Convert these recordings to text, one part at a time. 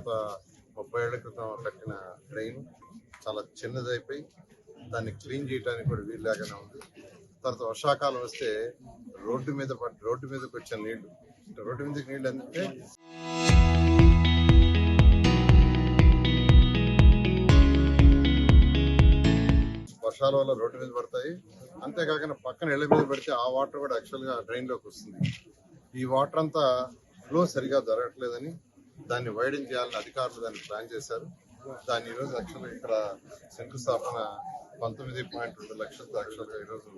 గత 30 ఏళ్ల క్రితం కట్టిన డ్రైన్ చాలా చిన్నదైపోయి దాన్ని క్లీన్ చేయడానికి కూడా వీలు లేకుండా ఉంది. తర్వాత వర్షాకాలం వస్తే రోడ్డు మీదకి వచ్చే నీళ్లు, రోడ్డు మీదకి నీళ్లు అంటే వర్షాల వల్ల రోడ్డు మీద పడతాయి. అంతేకాకుండా పక్కన ఇళ్ల మీద పడితే ఆ వాటర్ కూడా యాక్చువల్గా డ్రైన్లోకి వస్తుంది. ఈ వాటర్ అంతా ఫ్లో సరిగా జరగట్లేదని దాన్ని వైడెన్ చేయాలని అధికారులు దాన్ని ప్లాన్ చేశారు. దాన్ని ఈరోజు యాక్చువల్గా ఇక్కడ శంకుస్థాపన 19.2 లక్షలతో యాక్చువల్గా ఈరోజు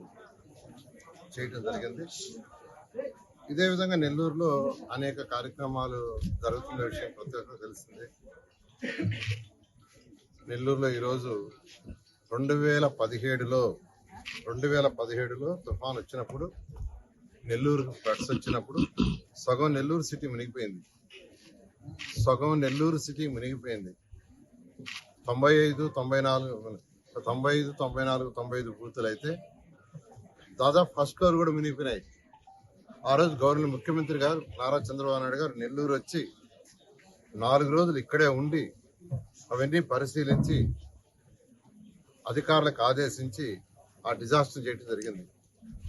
చేయడం జరిగింది. ఇదే విధంగా నెల్లూరులో అనేక కార్యక్రమాలు జరుగుతున్న విషయం ప్రతి ఒక్కరు తెలిసిందే. నెల్లూరులో ఈరోజు 2017లో తుఫాన్ వచ్చినప్పుడు, నెల్లూరు ఫ్లడ్స్ వచ్చినప్పుడు సగం నెల్లూరు సిటీ మునిగిపోయింది. 95 బూతులు అయితే దాదాపు ఫస్ట్ ఫ్లోర్ కూడా మునిగిపోయినాయి. ఆ రోజు ముఖ్యమంత్రి గారు నారా చంద్రబాబు నాయుడు గారు నెల్లూరు వచ్చి 4 రోజులు ఇక్కడే ఉండి అవన్నీ పరిశీలించి అధికారులకు ఆదేశించి ఆ డిజాస్టర్ చేయడం జరిగింది.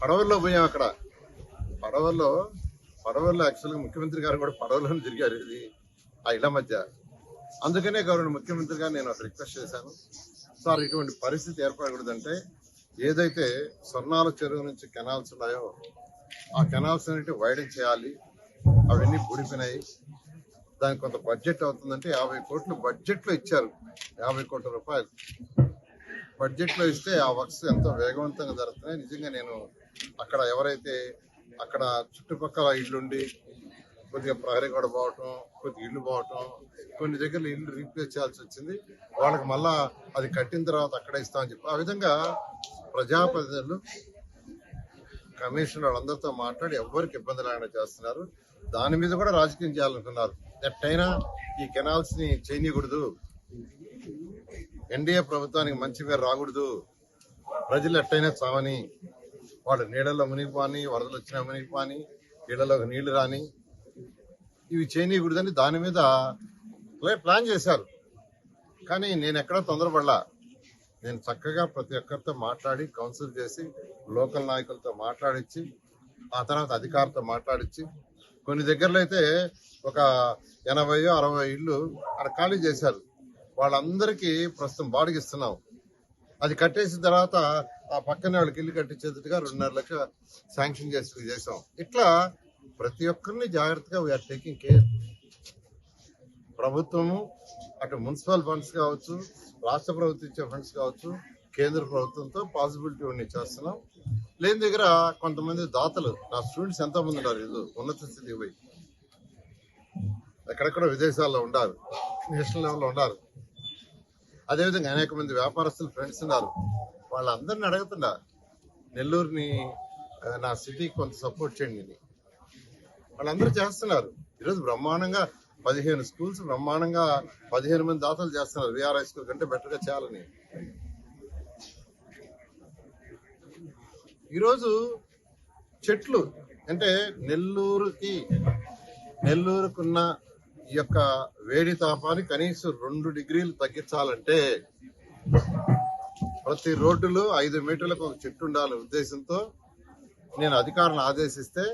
పడవల్లో పోయాం. అక్కడ పడవల్లో యాక్చువల్గా ముఖ్యమంత్రి గారు కూడా పడవలోనే తిరిగారు ఇది ఆ ఇళ్ల మధ్య. అందుకనే ముఖ్యమంత్రి గారు నేను ఒక రిక్వెస్ట్ చేశాను, సార్ ఇటువంటి పరిస్థితి ఏర్పడకూడదంటే ఏదైతే స్వర్ణాల చెరువు నుంచి కెనాల్స్ ఉన్నాయో ఆ కెనాల్స్ అన్నిటి వైడెన్ చేయాలి. అవన్నీ పూడిపోయినాయి. దానికి కొంత బడ్జెట్ అవుతుందంటే 50 కోట్లు బడ్జెట్లో ఇచ్చారు. 50 కోట్ల రూపాయలు బడ్జెట్లో ఇస్తే ఆ వర్క్స్ ఎంతో వేగవంతంగా జరుగుతున్నాయి. నిజంగా నేను అక్కడ ఎవరైతే అక్కడ చుట్టుపక్కల ఇళ్ళుండి కొద్దిగా ప్రహరీ కూడా పోవటం, కొద్దిగా ఇల్లు పోవటం, కొన్ని దగ్గర ఇల్లు రీప్లేస్ చేయాల్సి వచ్చింది. వాళ్ళకి మళ్ళా అది కట్టిన తర్వాత అక్కడే ఇస్తామని చెప్పి ఆ విధంగా ప్రజాప్రతినిధులు కమిషనర్ వాళ్ళందరితో మాట్లాడి ఎవరికి ఇబ్బంది లేకుండా చేస్తున్నారు. దాని మీద కూడా రాజకీయం చేయాలనుకున్నారు. ఎట్టయినా ఈ కెనాల్స్ ని చేయకూడదు, ఎన్డీఏ ప్రభుత్వానికి మంచి పేరు రాకూడదు, ప్రజలు ఎట్టయినా చావని, వాళ్ళు నీళ్ళలో మునిగిపోని, వరదలు వచ్చినా మునిగిపోని, ఇళ్లలోకి నీళ్లు రాని, ఇవి చేయకూడదని దాని మీద ప్లాన్ చేశారు. కానీ నేను ఎక్కడా తొందరపడలా. నేను చక్కగా ప్రతి ఒక్కరితో మాట్లాడి కౌన్సిల్ చేసి లోకల్ నాయకులతో మాట్లాడించి ఆ తర్వాత అధికారులతో మాట్లాడించి కొన్ని దగ్గరలో అయితే ఒక 80-60 ఇళ్ళు అక్కడ ఖాళీ చేశారు. వాళ్ళందరికీ ప్రస్తుతం బాడికి ఇస్తున్నాం. అది కట్టేసిన తర్వాత ఆ పక్కనే వాళ్ళకి ఇల్లు కట్టించేట్టుగా 2.5 లక్షలు శాంక్షన్ చేసాం. ఇట్లా ప్రతి ఒక్కరిని జాగ్రత్తగా వీఆర్ టేకింగ్ కేర్. ప్రభుత్వము అటు మున్సిపల్ ఫండ్స్ కావచ్చు, రాష్ట్ర ప్రభుత్వం ఇచ్చే ఫండ్స్ కావచ్చు, కేంద్ర ప్రభుత్వంతో పాసిబిలిటీ ఉండి చేస్తున్నాం. లేని దగ్గర కొంతమంది దాతలు, నా స్టూడెంట్స్ ఎంతో మంది ఉన్నారు, ఇది ఉన్నత స్థితికి పోయి ఎక్కడెక్కడ విదేశాల్లో ఉన్నారు, నేషనల్ లెవెల్లో ఉన్నారు. అదేవిధంగా అనేక మంది వ్యాపారస్తులు ఫ్రెండ్స్ ఉన్నారు. వాళ్ళందరినీ అడుగుతున్నా నెల్లూరుని నా సిటీకి కొంత సపోర్ట్ చేయండి. వాళ్ళందరూ చేస్తున్నారు. ఈరోజు బ్రహ్మాండంగా 15 స్కూల్స్ బ్రహ్మాండంగా 15 మంది దాతలు చేస్తున్నారు. విఆర్ఐ స్కూల్ కంటే బెటర్గా చేయాలని. ఈరోజు చెట్లు అంటే నెల్లూరుకున్న ఈ యొక్క వేడి తాపాన్ని కనీసం 2 డిగ్రీలు తగ్గించాలంటే ప్రతి రోడ్డులో 5 మీటర్లకు ఒక చెట్టు ఉండాలనే ఉద్దేశంతో నేను అధికారులను ఆదేశిస్తే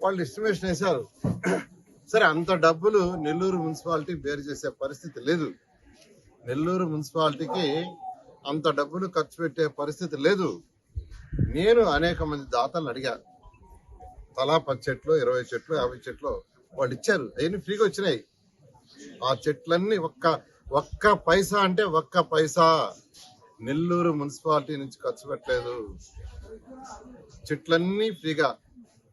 వాళ్ళు ఎస్టిమేషన్ వేశారు. సరే, అంత డబ్బులు నెల్లూరు మున్సిపాలిటీ బేర్ చేసే పరిస్థితి లేదు. నెల్లూరు మున్సిపాలిటీకి అంత డబ్బులు ఖర్చు పెట్టే పరిస్థితి లేదు. నేను అనేక మంది దాతలను అడిగా, తలా 10 చెట్లు, 20 చెట్లు, 50 చెట్లు వాళ్ళు ఇచ్చారు. అవన్నీ ఫ్రీగా వచ్చినాయి. ఆ చెట్లన్నీ ఒక్క పైసా అంటే ఒక్క పైసా నెల్లూరు మున్సిపాలిటీ నుంచి ఖర్చు పెట్టలేదు. చెట్లన్నీ ఫ్రీగా.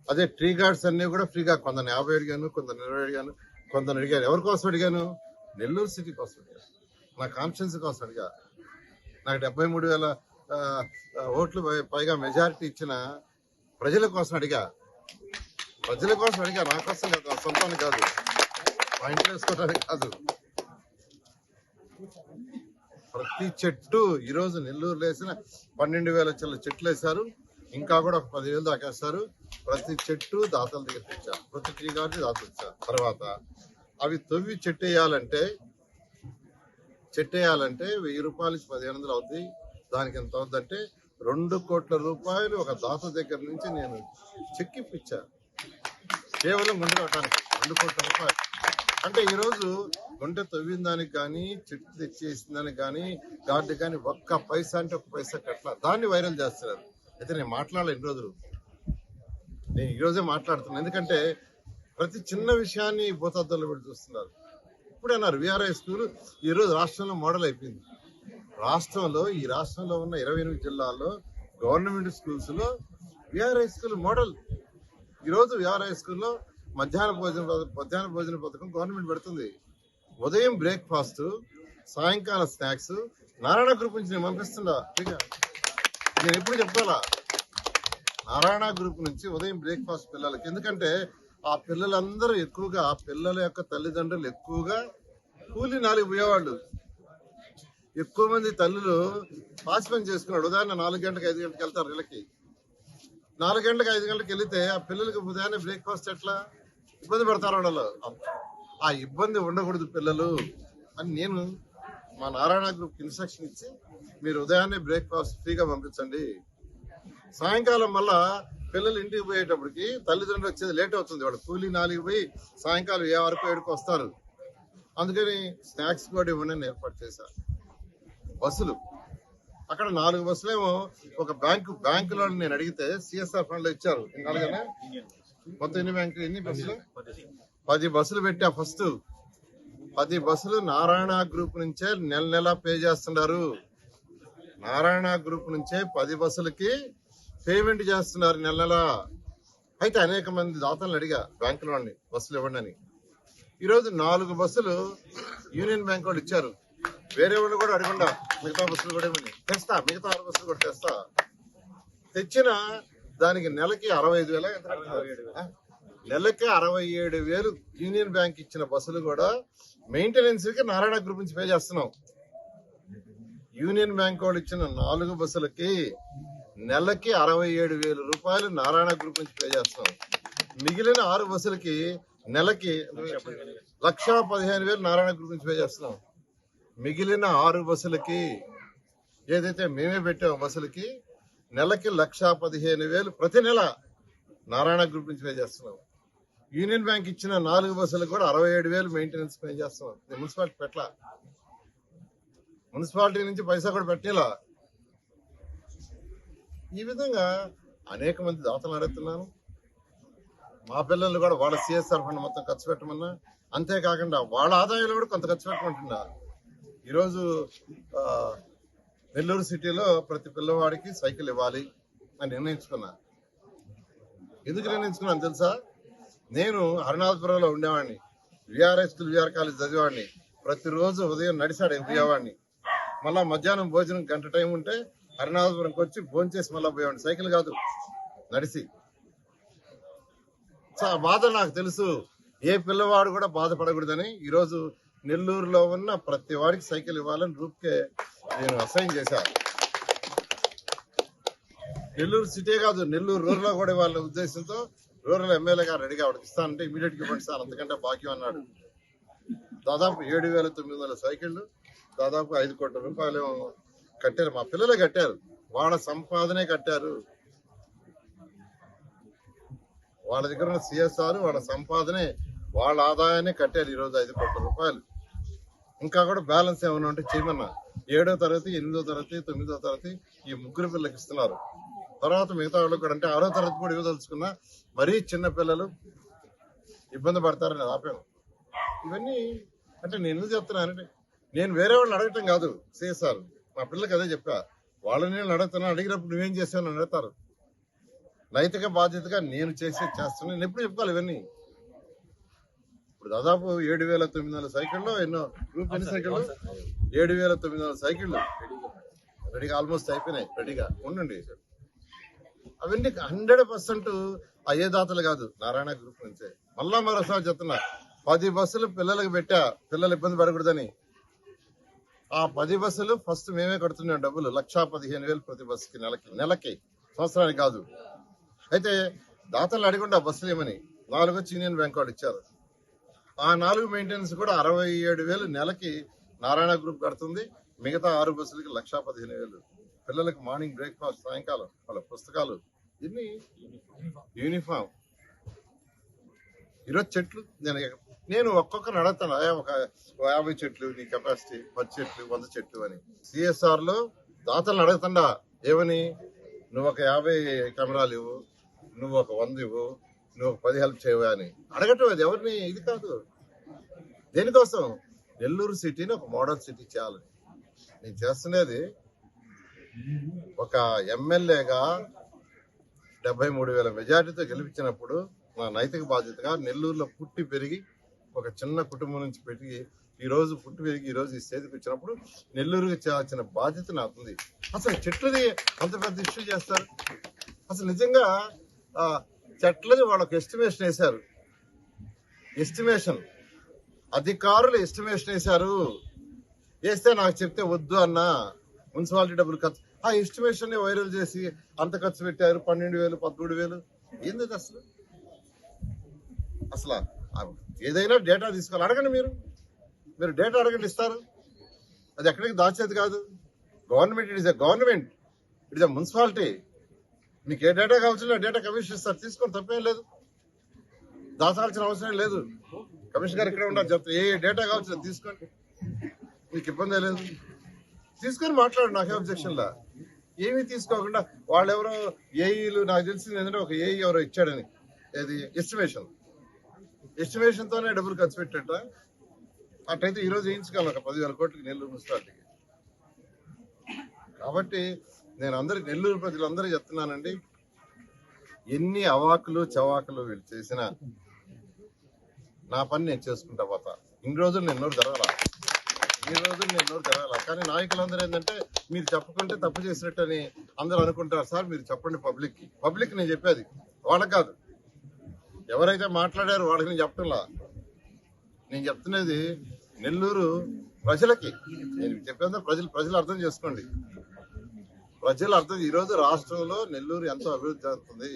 అదే ట్రీ గార్డ్స్ అన్ని కూడా ఫ్రీగా. కొందరు 50 అడిగాను, కొందరు 20 అడిగాను, కొందరు అడిగాను. ఎవరి కోసం అడిగాను? నెల్లూరు సిటీ కోసం అడిగాను, నా కాన్స్టిట్యున్సీ కోసం అడిగా. నాకు 73,000 ఓట్లు పైగా మెజారిటీ ఇచ్చిన ప్రజల కోసం అడిగా. నా కోసం కాదు, నా సొంతానికి కాదు, మా ఇంట్లో వేసుకోవడానికి కాదు. ప్రతి చెట్టు ఈరోజు నెల్లూరులో వేసిన 12,000 చెట్లు వేశారు. ఇంకా కూడా ఒక 10,000 దాకా వేస్తారు. ప్రతి చెట్టు దాతల దగ్గర తెచ్చారు. ప్రతి ట్రీ గార్డెన్ దాతలు ఇచ్చారు. తర్వాత అవి తవ్వి చెట్టు వేయాలంటే చెట్టు వేయాలంటే 1000 రూపాయలు 1500 అవుతాయి. దానికి ఎంత అవుతుందంటే 2 కోట్ల రూపాయలు ఒక దాత దగ్గర నుంచి నేను చెక్ ఇప్పించా, కేవలం గుండె కట్టడానికి 2 కోట్ల రూపాయలు. అంటే ఈరోజు గుంటె తవ్విన దానికి కానీ, చెట్టు తెచ్చేసిన దానికి కానీ, గార్డు కానీ ఒక్క పైసా అంటే ఒక పైసా కట్ల, దాన్ని వైరల్ చేస్తున్నారు. అయితే నేను మాట్లాడలే ఇన్ని రోజులు, నేను ఈరోజే మాట్లాడుతున్నాను. ఎందుకంటే ప్రతి చిన్న విషయాన్ని భూతద్దంలో పెట్టి చూస్తున్నారు. ఇప్పుడే అన్నారు విఆర్ఐ స్కూల్ ఈరోజు రాష్ట్రంలో మోడల్ అయిపోయింది. ఈ రాష్ట్రంలో ఉన్న 28 జిల్లాల్లో గవర్నమెంట్ స్కూల్స్ లో విఆర్ఐ స్కూల్ మోడల్. ఈరోజు విఆర్ఐ స్కూల్లో మధ్యాహ్న భోజన పథకం గవర్నమెంట్ పెడుతుంది. ఉదయం బ్రేక్ఫాస్ట్, సాయంకాలం స్నాక్స్ నారాయణ గ్రూప్ నుంచి నేను పంపిస్తున్నా. నేను ఎప్పుడు చెప్పాలా, నారాయణ గ్రూప్ నుంచి ఉదయం బ్రేక్ఫాస్ట్ పిల్లలకి. ఎందుకంటే ఆ పిల్లలందరూ ఎక్కువగా, పిల్లల యొక్క తల్లిదండ్రులు ఎక్కువగా కూలి నాలుగు పోయేవాళ్ళు. ఎక్కువ మంది తల్లులు పాసి పని చేసుకున్నాడు. ఉదాహరణ 4 గంటలకు 5 గంటలకు వెళ్తారు వీళ్ళకి. 4 గంటలకు 5 గంటలకు వెళితే ఆ పిల్లలకి ఉదయాన్నే బ్రేక్ఫాస్ట్ ఎట్లా ఇబ్బంది పడతారు వాళ్ళు. ఆ ఇబ్బంది ఉండకూడదు పిల్లలు అని నేను మా నారాయణ గ్రూప్ ఇన్స్ట్రక్షన్ ఇచ్చి, మీరు ఉదయాన్నే బ్రేక్ఫాస్ట్ ఫ్రీగా పంపించండి. సాయంకాలం మళ్ళా పిల్లలు ఇంటికి పోయేటప్పటికి తల్లిదండ్రులు వచ్చేది లేట్ అవుతుంది. వాళ్ళు కూలీ 4కి పోయి సాయంకాలం 6 వరకు 7కు వస్తారు. అందుకని స్నాక్స్ కూడా ఇవ్వండి ఏర్పాటు చేశారు. బస్సులు అక్కడ 4 బస్సులేమో ఒక బ్యాంకులో నేను అడిగితే సిఎస్ఆర్ ఫండ్ లో ఇచ్చారు. అలాగనే మొత్తం ఎన్ని బస్సులు? 10 బస్సులు పెట్టా. ఫస్ట్ 10 బస్సులు నారాయణ గ్రూప్ నుంచే నెల పే చేస్తున్నారు. నారాయణ గ్రూప్ నుంచే 10 బస్సులకి పేమెంట్ చేస్తున్నారు నెల. అయితే అనేక మంది దాతలను అడిగా బ్యాంకులో బస్సులు ఇవ్వండి అని. ఈరోజు 4 బస్సులు యూనియన్ బ్యాంక్ వాళ్ళు ఇచ్చారు. వేరే వాళ్ళు కూడా అడగకుండా మిగతా బస్సులు కూడా ఏమని తెస్తా, మిగతా 6 బస్సులు కూడా తెస్తా. తెచ్చిన దానికి నెలకి 65,000, నెలకి 67,000 యూనియన్ బ్యాంక్ ఇచ్చిన బస్సులు కూడా మెయింటెనెన్స్ కి నారాయణ గ్రూప్ నుంచి పే చేస్తున్నాం. యూనియన్ బ్యాంక్ వాళ్ళు ఇచ్చిన 4 బస్సులకి నెలకి 67,000 రూపాయలు నారాయణ గ్రూప్ నుంచి పే చేస్తున్నాం. మిగిలిన 6 బస్సులకి నెలకి 1,15,000 నారాయణ గ్రూప్ నుంచి పే చేస్తున్నాం. మిగిలిన 6 బస్సులకి ఏదైతే మేమే పెట్టామో బస్సులకి నెలకి 1,15,000 ప్రతి నెల నారాయణ గ్రూప్ నుంచి పే చేస్తున్నాం. యూనియన్ బ్యాంక్ ఇచ్చిన 4 బస్సులకు కూడా 67,000 మెయింటెనెన్స్ పే చేస్తున్నాం. మున్సిపాలిటీ పెట్టలా, మున్సిపాలిటీ నుంచి పైసా కూడా పెట్టేలా. ఈ విధంగా అనేక మంది దాతలు అడుగుతున్నాను. మా పిల్లలు కూడా వాళ్ళ సిఎస్ఆర్ ఫండ్ మొత్తం ఖర్చు పెట్టమన్నా, అంతేకాకుండా వాళ్ళ ఆదాయంలో కూడా కొంత ఖర్చు పెట్టమంటున్నా. ఈరోజు నెల్లూరు సిటీలో ప్రతి పిల్లవాడికి సైకిల్ ఇవ్వాలి అని నిర్ణయించుకున్నా. ఎందుకు నిర్ణయించుకున్నాను తెలుసా? నేను హరినాథపురంలో ఉండేవాడిని, విఆర్ కాలేజ్ చదివేవాడిని. ప్రతిరోజు ఉదయం నడిచాడు పోయేవాడిని. మళ్ళా మధ్యాహ్నం భోజనం గంట టైం ఉంటే హరినాథపురంకి వచ్చి భోజనం చేసి మళ్ళీ పోయేవాడిని. సైకిల్ కాదు, నడిచి. ఆ బాధ నాకు తెలుసు. ఏ పిల్లవాడు కూడా బాధపడకూడదని ఈరోజు నెల్లూరులో ఉన్న ప్రతి వాడికి సైకిల్ ఇవ్వాలని గ్రూప్కే నేను అసైన్ చేశాను. నెల్లూరు సిటీ కాదు, నెల్లూరు రూరల్ కూడా ఇవ్వాలనే ఉద్దేశంతో రూరల్ ఎమ్మెల్యే గారు రెడీగా వాడికి ఇస్తానంటే ఇమీడియట్ గా ఇవ్వండి సార్, అంతకంటే భాగ్యం అన్నాడు. దాదాపు 7,900 సైకిళ్లు, దాదాపు 5 కోట్ల రూపాయలు కట్టారు. మా పిల్లలే కట్టారు, వాళ్ళ సంపాదనే కట్టారు. వాళ్ళ దగ్గర ఉన్న సిఎస్ఆర్ వాళ్ళ సంపాదనే, వాళ్ళ ఆదాయాన్ని కట్టారు. ఈరోజు 5 కోట్ల రూపాయలు. ఇంకా కూడా బ్యాలెన్స్ ఏమైనా ఉంటే చేయమన్నా. 7వ తరగతి, 8వ తరగతి, 9వ తరగతి ఈ 3 పిల్లలకి ఇస్తున్నారు. తర్వాత మిగతా వాళ్ళకి కూడా, అంటే 6వ తరగతి కూడా ఇవ్వదలుచుకున్నా. మరీ చిన్న పిల్లలు ఇబ్బంది పడతారని ఆపాను. ఇవన్నీ అంటే నేను ఎందుకు చెప్తున్నానంటే, నేను వేరే వాళ్ళని అడగటం కాదు. సిఎస్ఆర్ మా పిల్లలకి అదే చెప్పా. వాళ్ళని నేను అడుగుతున్నా, అడిగినప్పుడు నువ్వేం చేసావు అని అడుగుతారు. నైతిక బాధ్యతగా నేను చేస్తున్నా. నేను ఎప్పుడు చెప్పుకోవాలి ఇవన్నీ. ఇప్పుడు దాదాపు 7,900 సైకిళ్ళు, ఎన్నో గ్రూప్ ఎన్ని సైకిళ్ళు? 7,900 సైకిళ్ళు రెడీగా ఆల్మోస్ట్ అయిపోయినాయి. రెడీగా ఉండండి. అవన్నీ 100% అయ్యే దాతలు కాదు, నారాయణ గ్రూప్ నుంచే. మరోసారి చెప్తున్నా, 10 బస్సులు పిల్లలకు పెట్టా, పిల్లలు ఇబ్బంది పడకూడదని. ఆ 10 బస్సులు ఫస్ట్ మేమే కడుతున్నాం డబ్బులు. 1,15,000 ప్రతి బస్సుకి నెలకి, సంవత్సరానికి కాదు. అయితే దాతలు అడగకుండా బస్సులు ఏమని 4 వచ్చి యూనియన్ బ్యాంక్ వాళ్ళు ఇచ్చారు. ఆ 4 మెయింటెనెన్స్ కూడా 67,000 నెలకి నారాయణ గ్రూప్ కడుతుంది. మిగతా 6 బస్సులకి 1,15,000. పిల్లలకి మార్నింగ్ బ్రేక్ఫాస్ట్, సాయంకాలం వాళ్ళ పుస్తకాలు, ఇన్ని యూనిఫామ్. ఈరోజు చెట్లు నేను ఒక్కొక్కరిని అడుగుతాను, ఒక 50 చెట్లు నీ కెపాసిటీ, 10 చెట్లు, 100 చెట్లు అని. CSR లో దాతలను అడుగుతుండా ఏమని, నువ్వు ఒక 50 కెమెరాలు ఇవ్వు, నువ్వు ఒక 100 ఇవ్వు, నువ్వు ఒక 10 హెల్ప్ చేయవా అని అడగటం. అది ఎవరిని ఇది కాదు. దేనికోసం? నెల్లూరు సిటీని ఒక మోడల్ సిటీ చేయాలని నేను చేస్తున్నది. ఒక ఎమ్మెల్యేగా 73,000 మెజార్టీతో గెలిపించినప్పుడు నా నైతిక బాధ్యతగా నెల్లూరులో పుట్టి పెరిగి ఒక చిన్న కుటుంబం నుంచి పెరిగి ఈ రోజు ఈ స్టేజ్కి వచ్చినప్పుడు నెల్లూరుకి చేయాల్సిన బాధ్యత నాకుంది. అసలు చెట్లది అంత పెద్ద ఇష్యూ చేస్తారు. అసలు నిజంగా చెట్లది వాళ్ళకి ఎస్టిమేషన్ వేశారు. అధికారులు ఎస్టిమేషన్ వేశారు. వేస్తే నాకు చెప్తే వద్దు అన్నా, మున్సిపాలిటీ డబ్బులు ఖర్చు, ఆ ఎస్టిమేషన్ వైరల్ చేసి అంత ఖర్చు పెట్టారు, 12,000, 13,000. ఏంది అసలు ఏదైనా డేటా తీసుకోవాలి. అడగండి, మీరు డేటా అడగండి, ఇస్తారు. అది ఎక్కడికి దాచేది కాదు. Government it is a municipality. మీకు ఏ డేటా కావాల్సిన డేటా కమిషన్ ఇస్తారు, తీసుకొని తప్పేం లేదు. దాచాల్సిన అవసరం లేదు. కమిషన్ గారు ఇక్కడ ఉండాలి, చెప్తారు ఏ డేటా కావాల్సిన తీసుకోండి, మీకు ఇబ్బంది లేదు. తీసుకొని మాట్లాడు, నాకే అబ్జెక్షన్ లా. ఏమీ తీసుకోకుండా వాళ్ళెవరో ఏఈలు, నాకు తెలిసింది ఏంటంటే ఒక ఏఈ ఎవరో ఇచ్చాడని, ఏది ఎస్టిమేషన్ తోనే డబ్బులు ఖర్చు పెట్టేట. అట్లయితే ఈ రోజు వేయించగలను ఒక 10,000 కోట్లకి నెల్లూరు మున్సిపాలిటీకి. కాబట్టి నేను నెల్లూరు ప్రజలందరూ చెప్తున్నానండి, ఎన్ని అవాకులు చవాకులు వీళ్ళు చేసినా నా పని నేను చేసుకుంటా పోతా. ఇన్ని రోజులు నేను నోరు జరగాల. కానీ నాయకులందరూ ఏంటంటే మీరు చెప్పకుంటే తప్పు చేసినట్టు అని అందరూ అనుకుంటారు. సార్ మీరు చెప్పండి పబ్లిక్ నేను చెప్పేది, వాళ్ళకి కాదు. ఎవరైతే మాట్లాడారో వాళ్ళకి నేను చెప్పటంలా. నేను చెప్తున్నది నెల్లూరు ప్రజలకి. నేను చెప్పేది ప్రజలు అర్థం చేసుకోండి. ఈరోజు రాష్ట్రంలో నెల్లూరు ఎంతో అభివృద్ధి జరుగుతుంది.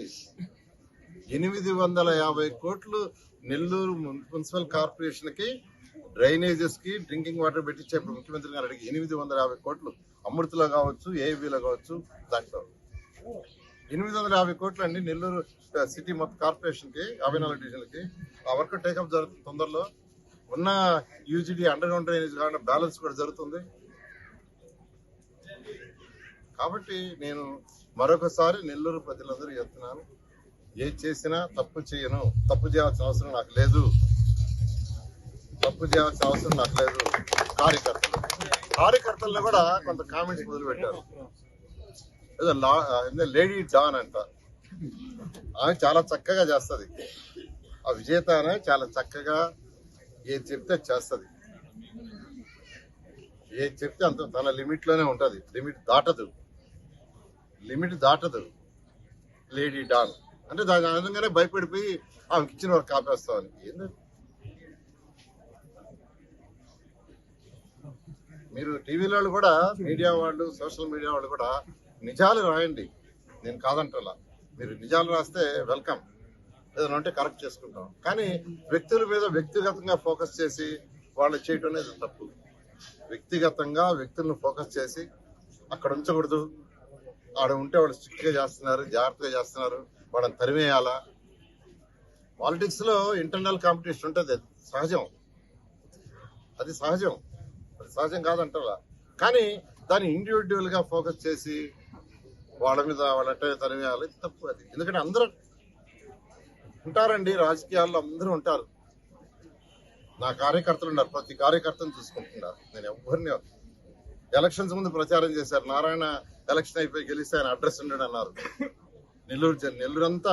850 కోట్లు నెల్లూరు మున్సిపల్ కార్పొరేషన్ కి, డ్రైనేజెస్ కి, డ్రింకింగ్ వాటర్ పెట్టించే ముఖ్యమంత్రి గారు అడిగి 850 కోట్లు అమృతలో కావచ్చు, ఏబీలో కావచ్చు. దాంట్లో 850 కోట్లు అండి నెల్లూరు సిటీ మొత్తం కార్పొరేషన్ కి, 54 డివిజన్లకి. ఆ వర్క్ టేకప్ జరుగుతుంది తొందరలో. ఉన్న యూజీడీ అండర్ గ్రౌండ్ డ్రైనేజ్ కాకుండా బ్యాలెన్స్ కూడా జరుగుతుంది. కాబట్టి నేను మరొకసారి నెల్లూరు ప్రజలందరూ చెప్తున్నాను, ఏది చేసినా తప్పు చేయను. తప్పు చేయాల్సిన అవసరం నాకు లేదు. కార్యకర్తలను కూడా కొంత కామెంట్స్ మొదలు పెట్టారు. ఏదో లేడీ డాన్ అంట, ఆమె చాలా చక్కగా చేస్తుంది. ఆ విజేత అనే చాలా చక్కగా ఏది చెప్తే చేస్తుంది. ఏది చెప్తే అంత తన లిమిట్ లోనే ఉంటది. లిమిట్ దాటదు. లేడీ డాన్ అంటే దాని విధంగానే భయపడిపోయి ఆమెకి ఇచ్చిన వరకు కాపేస్తామని. ఏంటంటే మీరు టీవీలో కూడా, మీడియా వాళ్ళు, సోషల్ మీడియా వాళ్ళు కూడా నిజాలు రాయండి. నేను కాదంటలా. మీరు నిజాలు రాస్తే వెల్కమ్, ఏదైనా ఉంటే కరెక్ట్ చేసుకుంటాం. కానీ వ్యక్తుల మీద వ్యక్తిగతంగా ఫోకస్ చేసి వాళ్ళు చేయటం అనేది తప్పు. వ్యక్తిగతంగా వ్యక్తులను ఫోకస్ చేసి అక్కడ ఉంచకూడదు. ఆడ ఉంటే వాళ్ళు స్ట్రిక్ట్ గా చేస్తున్నారు, జాగ్రత్తగా చేస్తున్నారు, వాళ్ళని తరిమేయాలా. పాలిటిక్స్ లో ఇంటర్నల్ కాంపిటీషన్ ఉంటుంది, అది సహజం కాదంటారా. కానీ దాన్ని ఇండివిజువల్ గా ఫోకస్ చేసి వాళ్ళంటే తరిమేయాలి, తప్పు అది. ఎందుకంటే అందరూ ఉంటారండి, రాజకీయాల్లో అందరూ ఉంటారు. నా కార్యకర్తలు ఉన్నారు, ప్రతి కార్యకర్తను చూసుకుంటున్నారు. నేను ఎవరిని ఎలక్షన్స్ ముందు ప్రచారం చేశారు. నారాయణ ఎలక్షన్ అయిపోయి గెలిస్తే ఆయన అడ్రస్ ఉండడు అన్నారు. నెల్లూరు అంతా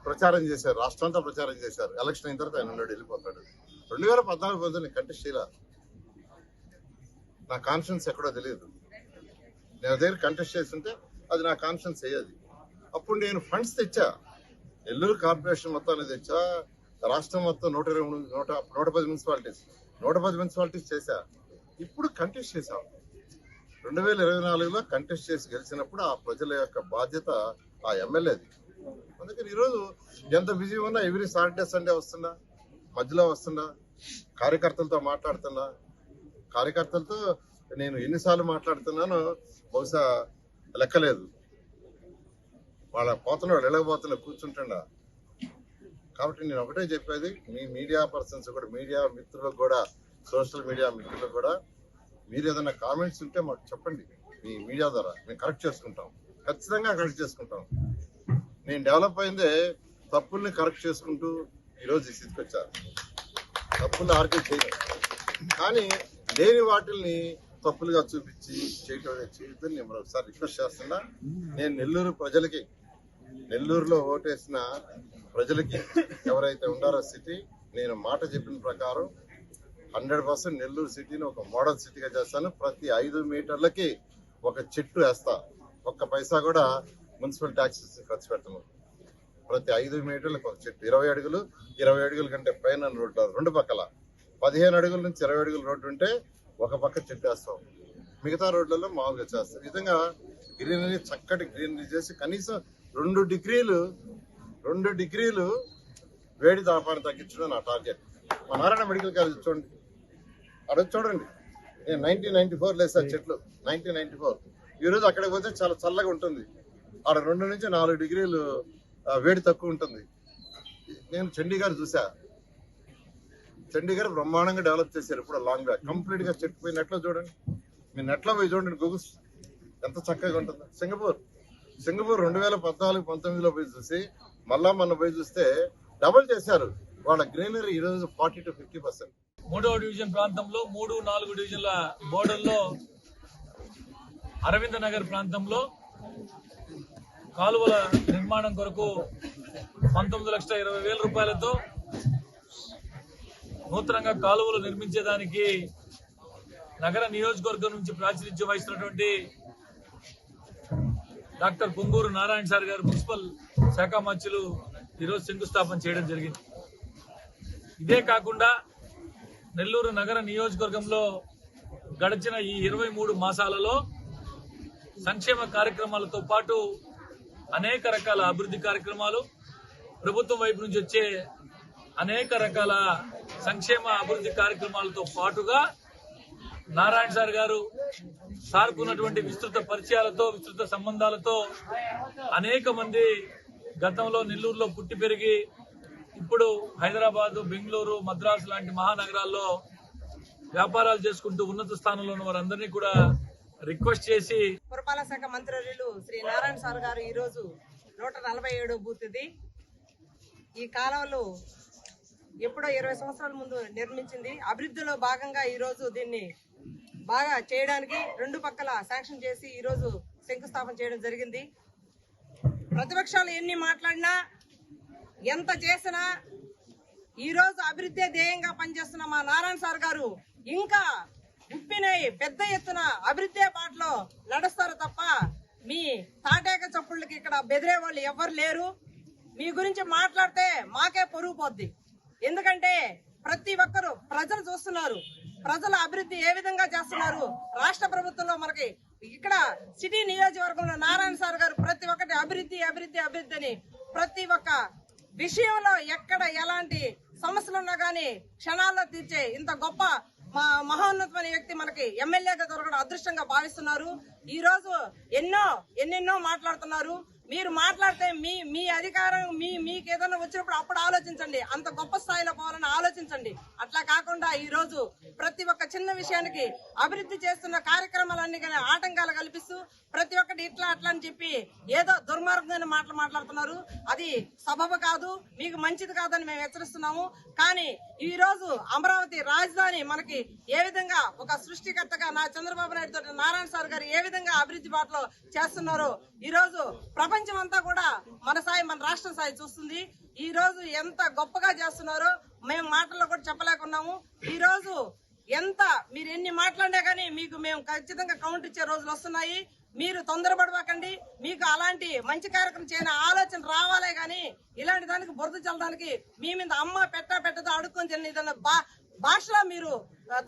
ప్రచారం చేశారు, రాష్ట్రం అంతా ప్రచారం చేశారు. ఎలక్షన్ అయిన తర్వాత ఆయన ఉన్నాడు, వెళ్ళిపోతాడు. 2014 నేను కంటెస్ట్ చేయలే. నా కాన్ఫిడెన్స్ ఎక్కడో తెలియదు. నేను దగ్గర కంటెస్ట్ చేస్తుంటే అది నా కాన్ఫిడెన్స్ అయ్యేది. అప్పుడు నేను ఫండ్స్ తెచ్చా, నెల్లూరు కార్పొరేషన్ మొత్తాన్ని తెచ్చా. రాష్ట్రం మొత్తం 110 మున్సిపాలిటీస్ చేశా. ఇప్పుడు కంటెస్ట్ చేశాం. 2024లో కంటెస్ట్ చేసి గెలిచినప్పుడు ఆ ప్రజల యొక్క బాధ్యత ఆ ఎమ్మెల్యేది. అందుకని ఈరోజు ఎంత బిజీ ఉన్నా ఎవ్రీ సాటర్డే సండే మధ్యలో వస్తున్నా, కార్యకర్తలతో మాట్లాడుతున్నా. కార్యకర్తలతో నేను ఎన్నిసార్లు మాట్లాడుతున్నానో బహుశా లెక్కలేదు. వాళ్ళ పోతున్న వెళ్ళకపోతున్న కూర్చుంటుండ. కాబట్టి నేను ఒకటే చెప్పేది, మీ మీడియా పర్సన్స్ కూడా, మీడియా మిత్రులకు కూడా, సోషల్ మీడియా మిత్రులకు కూడా, మీరు ఏదైనా కామెంట్స్ ఉంటే మాకు చెప్పండి. మీ మీడియా ద్వారా మేము కరెక్ట్ చేసుకుంటాం, ఖచ్చితంగా కరెక్ట్ చేసుకుంటాం. నేను డెవలప్ అయిందే తప్పుల్ని కరెక్ట్ చేసుకుంటూ ఈరోజు ఈ స్థితికి వచ్చారు. తప్పులు ఆర్కే చేయలేదు, కానీ లేని వాటిల్ని తప్పులుగా చూపించి చేయొద్దని నేను మరొకసారి రిక్వెస్ట్ చేస్తున్నా. నేను నెల్లూరు ప్రజలకి, నెల్లూరులో ఓటేసిన ప్రజలకి ఎవరైతే ఉండారో సిటీ, నేను మాట చెప్పిన ప్రకారం 100% నెల్లూరు సిటీని ఒక మోడల్ సిటీగా చేస్తాను. ప్రతి 5 మీటర్లకి ఒక చెట్టు వేస్తా. ఒక్క పైసా కూడా మున్సిపల్ ట్యాక్సెస్ ఖర్చు పెట్టము. ప్రతి 5 మీటర్లకు ఒక చెట్టు. 20 అడుగులు 20 అడుగుల కంటే పైన రోడ్లు రెండు పక్కల 15 అడుగుల నుంచి 20 అడుగుల రోడ్డు ఉంటే ఒక పక్క చెట్టు వేస్తాం. మిగతా రోడ్లలో మామూలుగా చేస్తాం. ఈ విధంగా గ్రీనరీ, చక్కటి గ్రీనరీ చేసి కనీసం 2 డిగ్రీలు వేడి తాపాన్ని తగ్గించడం నా టార్గెట్. మా నారాయణ మెడికల్ కాలేజ్ చూడండి, అక్కడ చూడండి. నేను 1994 లేసా చెట్లు, 1994. ఈరోజు అక్కడికి పోతే చాలా చల్లగా ఉంటుంది. ఆడ 2 నుంచి 4 డిగ్రీలు వేడి తక్కువ ఉంటుంది. నేను చండీగఢ్ చూసా. చండీగఢ్ బ్రహ్మాండంగా డెవలప్ చేశారు. ఇప్పుడు లాంగ్ బ్యాక్ కంప్లీట్ గా చెట్టు పోయి నెట్లో చూడండి, మీరు నెట్లో పోయి చూడండి, గూగుల్స్ ఎంత చక్కగా ఉంటుంది. సింగపూర్ 2014-19లో పోయి చూసి మళ్ళా మొన్న పోయి చూస్తే డబుల్ చేశారు వాళ్ళ గ్రీనరీ. ఈరోజు 40 to 50%. 3వ డివిజన్ ప్రాంతంలో 3-4 డివిజన్ల బోర్డర్లో అరవింద నగర్ ప్రాంతంలో కాలువల నిర్మాణం కొరకు 19,20,000 రూపాయలతో నూతనంగా కాలువలు నిర్మించేదానికి నగర నియోజకవర్గం నుంచి ప్రాతినిధ్యం వహిస్తున్నటువంటి డాక్టర్ పొంగూరు నారాయణ సార్ గారు మున్సిపల్ శాఖ మంత్రులు ఈరోజు శంకుస్థాపన చేయడం జరిగింది. ఇదే కాకుండా నెల్లూరు నగర నియోజకవర్గంలో గడిచిన ఈ 23 మాసాలలో సంక్షేమ కార్యక్రమాలతో పాటు అనేక రకాల అభివృద్ధి కార్యక్రమాలు, ప్రభుత్వం వైపు నుంచి వచ్చే అనేక రకాల సంక్షేమ అభివృద్ధి కార్యక్రమాలతో పాటుగా నారాయణ సార్ గారు సార్కున్నటువంటి విస్తృత పరిచయాలతో, విస్తృత సంబంధాలతో అనేక మంది గతంలో నెల్లూరులో పుట్టి పెరిగి ఇప్పుడు హైదరాబాదు, బెంగళూరు, మద్రాసు లాంటి మహానగరాల్లో వ్యాపారాలు చేసుకుంటూ ఉన్నత స్థానంలో ఉన్న వారందరినీ కూడా రిక్వెస్ట్ చేసి, పురపాలక శాఖ మంత్రులు శ్రీ నారాయణ సార్ గారు ఈ రోజు 147 బూత్ ఇది. ఈ కాలంలో ఎప్పుడో 20 సంవత్సరాల ముందు నిర్మించింది. అభివృద్ధిలో భాగంగా ఈ రోజు దీన్ని బాగా చేయడానికి 2 పక్కల శాంక్షన్ చేసి ఈ రోజు శంకుస్థాపన చేయడం జరిగింది. ప్రతిపక్షాలు ఎన్ని మాట్లాడినా, ఎంత చేసినా ఈ రోజు అభివృద్ధి ధ్యేయంగా పనిచేస్తున్న మా నారాయణ సార్ గారు ఇంకా ఉప్పినై పెద్ద ఎత్తున అభివృద్ధి బాటలో నడుస్తారు తప్ప మీ తాటేక చప్పుళ్ళకి ఇక్కడ బెదిరే వాళ్ళు ఎవ్వరు లేరు. మీ గురించి మాట్లాడితే మాకే పొరుగు పోద్ది. ఎందుకంటే ప్రతి ఒక్కరు ప్రజలు చూస్తున్నారు, ప్రజల అభివృద్ధి ఏ విధంగా చేస్తున్నారు. రాష్ట్ర ప్రభుత్వంలో మనకి ఇక్కడ సిటీ నియోజకవర్గంలో నారాయణ సార్ గారు ప్రతి ఒక్కటి అభివృద్ధి అభివృద్ధి అభివృద్ధి అని ప్రతి ఒక్క విషయంలో ఎక్కడ ఎలాంటి సమస్యలు ఉన్నా గానీ క్షణాల్లో తీర్చే ఇంత గొప్ప మహోన్నతమైన వ్యక్తి మనకి ఎమ్మెల్యేగా దొరకడం అదృష్టంగా భావిస్తున్నారు. ఈ రోజు ఎన్నెన్నో మాట్లాడుతున్నారు. మీరు మాట్లాడితే మీ అధికారం మీకు ఏదైనా వచ్చినప్పుడు అప్పుడు ఆలోచించండి, అంత గొప్ప స్థాయిలో పోవాలని ఆలోచించండి. అట్లా కాకుండా ఈ రోజు ప్రతి ఒక్క చిన్న విషయానికి అభివృద్ధి చేస్తున్న కార్యక్రమాలన్నీ ఆటంకాలు కల్పిస్తూ ప్రతి ఒక్కటి ఇట్లా అట్లా అని చెప్పి ఏదో దుర్మార్గమైన మాటలు మాట్లాడుతున్నారు. అది సబబు కాదు, మీకు మంచిది కాదని మేము హెచ్చరిస్తున్నాము. కానీ ఈ రోజు అమరావతి రాజధాని మనకి ఏ విధంగా ఒక సృష్టికర్తగా చంద్రబాబు నాయుడు తోటి నారాయణ సార్ గారు ఏ విధంగా అభివృద్ధి బాటలో చేస్తున్నారో ఈ రోజు ప్రపంచం అంతా కూడా మన రాష్ట్ర స్థాయి చూస్తుంది. ఈ రోజు ఎంత గొప్పగా చేస్తున్నారో మేము మాటల్లో కూడా చెప్పలేకున్నాము. ఈ రోజు మీరు ఎన్ని మాట్లాడినా కానీ మీకు మేము ఖచ్చితంగా కౌంట్ ఇచ్చే రోజులు వస్తున్నాయి. మీరు తొందరపడబాకండి. మీకు అలాంటి మంచి కార్యక్రమం చేయని ఆలోచన రావాలే గాని ఇలాంటి దానికి బురద చల్లడానికి మీ మీద అమ్మ పెట్టదో అడుక్కొని తిన్న భాషలో మీరు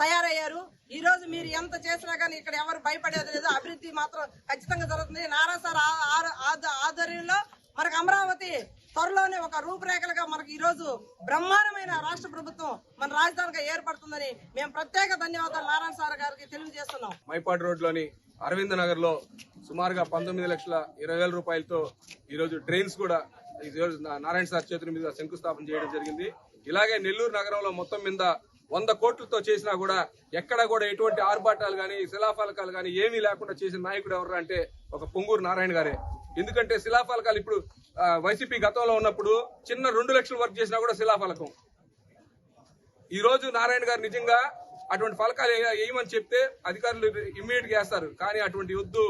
తయారయ్యారు. ఈ రోజు మీరు ఎంత చేసినా కానీ ఇక్కడ ఎవరు భయపడేది లేదు. అభివృద్ధి మాత్రం ఖచ్చితంగా జరుగుతుంది. నారా సార్ ఆధ్వర్యంలో మనకు అమరావతి త్వరలోనే ఒక రూపురేఖలుగా మనకు ఈ రోజు బ్రహ్మాండమైన రాష్ట్ర ప్రభుత్వం మన రాజధానిగా ఏర్పడుతుందని మేము ప్రత్యేక ధన్యవాదాలు నారాయణ సార్ గారికి తెలియజేస్తున్నాం. మైపాడు రోడ్లోని అరవింద్ నగర్ లో సుమారుగా 19,20,000 రూపాయలతో ఈరోజు ట్రైన్స్ కూడా ఈరోజు నారాయణ సార్ చేతుల మీద శంకుస్థాపన చేయడం జరిగింది. ఇలాగే నెల్లూరు నగరంలో మొత్తం మీద 100 కోట్లతో చేసినా కూడా ఎక్కడ కూడా ఎటువంటి ఆర్భాటాలు కానీ శిలాఫలకాలు కానీ ఏమీ లేకుండా చేసిన నాయకుడు ఎవరు అంటే ఒక పొంగూరు నారాయణ గారే. ఎందుకంటే శిలాఫలకాలు ఇప్పుడు వైసీపీ గతంలో ఉన్నప్పుడు చిన్న 2 లక్షలు వర్క్ చేసినా కూడా శిలాఫలకం. ఈ రోజు నారాయణ గారు నిజంగా అటువంటి ఫలకాలు వేయమని చెప్తే అధికారులు ఇమ్మీడియట్ గా వేస్తారు. కానీ అటువంటి వద్దు.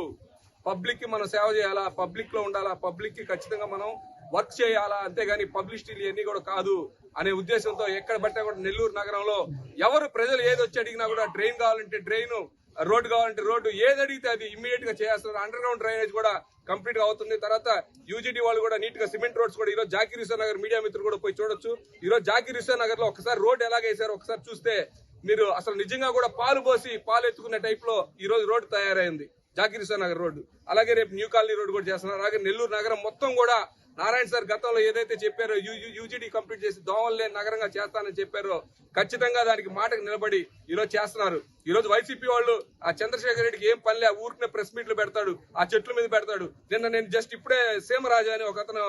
పబ్లిక్ కి మనం సేవ చేయాలా, పబ్లిక్ లో ఉండాలా, పబ్లిక్ కి ఖచ్చితంగా మనం వర్క్ చేయాలా, అంతేగాని పబ్లిసిటీలు ఇవన్నీ కూడా కాదు అనే ఉద్దేశంతో ఎక్కడ పట్టినా కూడా నెల్లూరు నగరంలో ఎవరు ప్రజలు ఏది వచ్చి అడిగినా కూడా డ్రైన్ కావాలంటే డ్రైన్, రోడ్డు కావాలంటే రోడ్డు, ఏది అడిగితే అది ఇమ్మీడియట్ గా చేస్తారు. అండర్ గ్రౌండ్ డ్రైనేజ్ కూడా కంప్లీట్ గా అవుతుంది. తర్వాత యూజీడీ వాళ్ళు కూడా నీట్ గా సిమెంట్ రోడ్స్ కూడా ఈరోజు జాకీర్ హుస్సేన్ నగర్ మీడియా మిత్రులు కూడా పోయి చూడొచ్చు. ఈరోజు జాకీర్ హుస్సేన్ నగర్ లో ఒకసారి రోడ్ ఎలాగేసారో ఒకసారి చూస్తే మీరు అసలు నిజంగా కూడా పాలు పోసి పాలు ఎత్తుకునే టైప్ లో ఈ రోజు రోడ్డు తయారైంది జాకీర్ హుస్సేన్ నగర్ రోడ్డు. అలాగే రేపు న్యూ కాలనీ రోడ్డు కూడా చేస్తున్నారు. అలాగే నెల్లూరు నగరం మొత్తం కూడా నారాయణ సార్ గతంలో ఏదైతే చెప్పారో యూజీడీ కంప్లీట్ చేసి దోమలు లేని నగరంగా చేస్తానని చెప్పారో ఖచ్చితంగా దానికి మాటకు నిలబడి ఈరోజు చేస్తున్నారు. ఈ రోజు వైసీపీ వాళ్ళు ఆ చంద్రశేఖర్ రెడ్డికి ఏం పనిలే, ఊరికనే ప్రెస్ మీట్లు పెడతాడు, ఆ చెట్ల మీద పెడతాడు. నిన్న నేను జస్ట్ ఇప్పుడే సీమరాజు అని ఒక అతను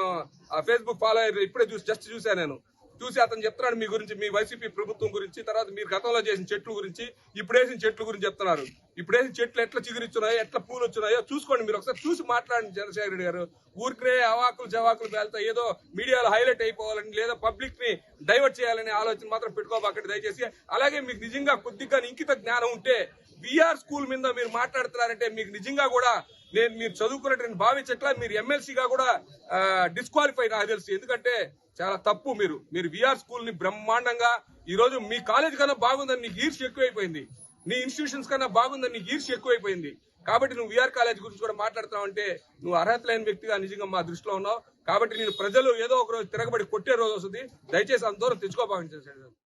ఫేస్బుక్ ఫాలో అయ్యారు, ఇప్పుడే చూశాను నేను. చూసి అతను చెప్తున్నాడు మీ గురించి, మీ వైసీపీ ప్రభుత్వం గురించి, తర్వాత మీరు గతంలో చేసిన చెట్ల గురించి, ఇప్పుడు వేసిన చెట్ల గురించి చెప్తున్నారు. ఇప్పుడు వేసిన చెట్లు ఎట్లా చిగురిస్తున్నాయో, ఎట్లా పూలు వచ్చున్నాయో చూసుకోండి. మీరు ఒకసారి చూసి మాట్లాడండి చంద్రశేఖర రెడ్డి గారు. ఊరికే అవాకులు జవాకులు పేలుతా ఏదో మీడియాలో హైలైట్ అయిపోవాలని లేదా పబ్లిక్ ని డైవర్ట్ చేయాలనే ఆలోచన మాత్రం పెట్టుకోబాకండి దయచేసి. అలాగే మీకు నిజంగా కొద్దిగా ఇంకిత జ్ఞానం ఉంటే విఆర్ స్కూల్ మీద మీరు మాట్లాడుతున్నారంటే మీకు నిజంగా కూడా మీరు చదువుకున్నట్టు భావించట్లా. మీరు ఎమ్మెల్సీగా కూడా డిస్క్వాలిఫై నాకు తెలుసు. ఎందుకంటే చాలా తప్పు. మీరు విఆర్ స్కూల్ ని బ్రహ్మాండంగా ఈ రోజు మీ కాలేజ్ కన్నా బాగుందని నీకు ఈర్ష్య ఎక్కువైపోయింది, నీ ఇన్స్టిట్యూషన్స్ కన్నా బాగుందని నీకు ఈర్ష్య ఎక్కువైపోయింది. కాబట్టి నువ్వు విఆర్ కాలేజ్ గురించి కూడా మాట్లాడుతున్నావు అంటే నువ్వు అర్హత లేని వ్యక్తిగా నిజంగా మా దృష్టిలో ఉన్నావు. కాబట్టి నేను ప్రజలు ఏదో ఒక రోజు తిరగబడి కొట్టే రోజు వస్తుంది. దయచేసి అంత దూరం తెచ్చుకోబాగించారు.